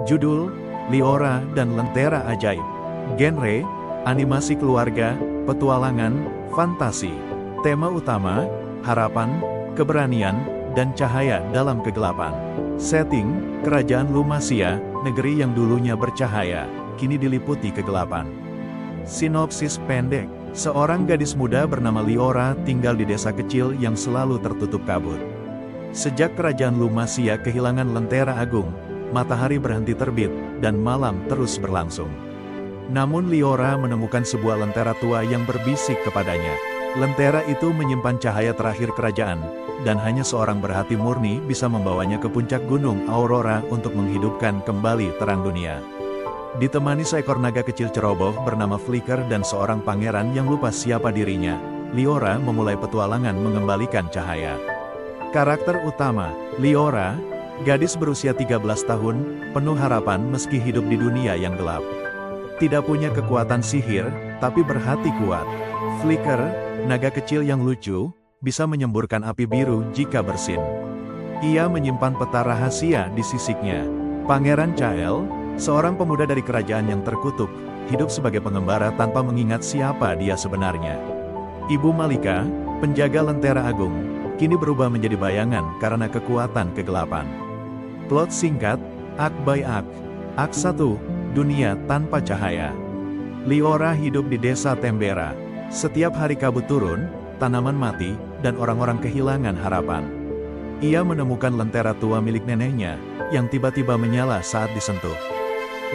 Judul, Liora dan Lentera Ajaib. Genre, animasi keluarga, petualangan, fantasi. Tema utama, harapan, keberanian, dan cahaya dalam kegelapan. Setting, Kerajaan Lumasia, negeri yang dulunya bercahaya, kini diliputi kegelapan. Sinopsis pendek, seorang gadis muda bernama Liora tinggal di desa kecil yang selalu tertutup kabut. Sejak Kerajaan Lumasia kehilangan Lentera Agung, matahari berhenti terbit, dan malam terus berlangsung. Namun Liora menemukan sebuah lentera tua yang berbisik kepadanya. Lentera itu menyimpan cahaya terakhir kerajaan, dan hanya seorang berhati murni bisa membawanya ke puncak gunung Aurora untuk menghidupkan kembali terang dunia. Ditemani seekor naga kecil ceroboh bernama Flicker dan seorang pangeran yang lupa siapa dirinya, Liora memulai petualangan mengembalikan cahaya. Karakter utama, Liora, gadis berusia 13 tahun, penuh harapan meski hidup di dunia yang gelap. Tidak punya kekuatan sihir, tapi berhati kuat. Flicker, naga kecil yang lucu, bisa menyemburkan api biru jika bersin. Ia menyimpan peta rahasia di sisiknya. Pangeran Chael, seorang pemuda dari kerajaan yang terkutuk, hidup sebagai pengembara tanpa mengingat siapa dia sebenarnya. Ibu Malika, penjaga Lentera Agung, kini berubah menjadi bayangan karena kekuatan kegelapan. Plot singkat, Act by Act. Act 1, Dunia Tanpa Cahaya. Liora hidup di desa Tembera. Setiap hari kabut turun, tanaman mati, dan orang-orang kehilangan harapan. Ia menemukan lentera tua milik neneknya, yang tiba-tiba menyala saat disentuh.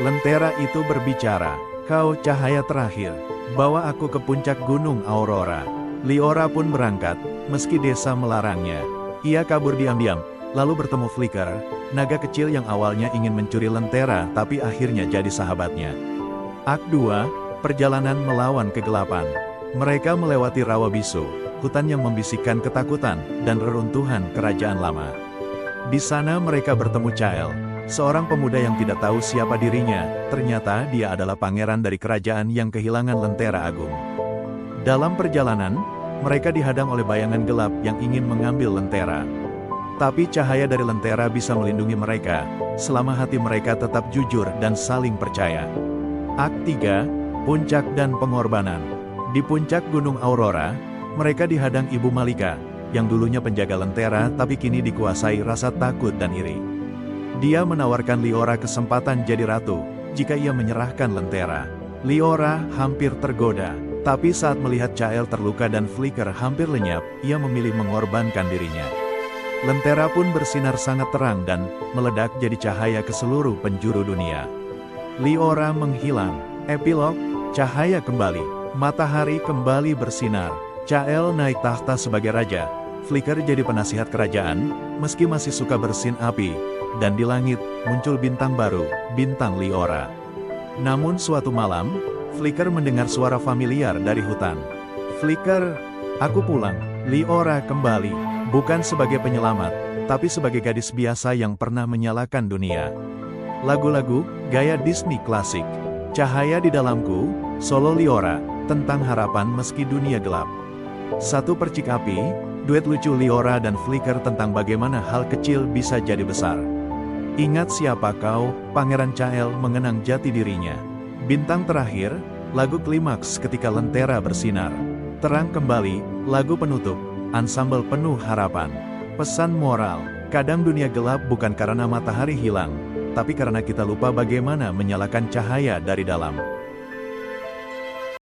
Lentera itu berbicara, "Kau cahaya terakhir, bawa aku ke puncak gunung Aurora." Liora pun berangkat, meski desa melarangnya. Ia kabur diam-diam, lalu bertemu Flicker, naga kecil yang awalnya ingin mencuri lentera tapi akhirnya jadi sahabatnya. Act 2, Perjalanan Melawan Kegelapan. Mereka melewati rawa bisu, hutan yang membisikkan ketakutan, dan reruntuhan kerajaan lama. Di sana mereka bertemu Chael, seorang pemuda yang tidak tahu siapa dirinya, ternyata dia adalah pangeran dari kerajaan yang kehilangan Lentera Agung. Dalam perjalanan, mereka dihadang oleh bayangan gelap yang ingin mengambil lentera. Tapi cahaya dari lentera bisa melindungi mereka, selama hati mereka tetap jujur dan saling percaya. Act 3, Puncak dan Pengorbanan. Di puncak gunung Aurora, mereka dihadang Ibu Malika, yang dulunya penjaga lentera tapi kini dikuasai rasa takut dan iri. Dia menawarkan Liora kesempatan jadi ratu, jika ia menyerahkan lentera. Liora hampir tergoda, tapi saat melihat Chael terluka dan Flicker hampir lenyap, ia memilih mengorbankan dirinya. Lentera pun bersinar sangat terang dan meledak jadi cahaya ke seluruh penjuru dunia. Liora menghilang. Epilog, cahaya kembali. Matahari kembali bersinar. Chael naik tahta sebagai raja. Flicker jadi penasihat kerajaan, meski masih suka bersin api. Dan di langit, muncul bintang baru, bintang Liora. Namun suatu malam, Flicker mendengar suara familiar dari hutan. "Flicker, aku pulang." Liora kembali. Bukan sebagai penyelamat, tapi sebagai gadis biasa yang pernah menyalakan dunia. Lagu-lagu, gaya Disney klasik. Cahaya di Dalamku, solo Liora, tentang harapan meski dunia gelap. Satu Percik Api, duet lucu Liora dan Flicker tentang bagaimana hal kecil bisa jadi besar. Ingat Siapa Kau, Pangeran Chael mengenang jati dirinya. Bintang Terakhir, lagu klimaks ketika lentera bersinar. Terang Kembali, lagu penutup. Ansambel penuh harapan. Pesan moral, kadang dunia gelap bukan karena matahari hilang, tapi karena kita lupa bagaimana menyalakan cahaya dari dalam.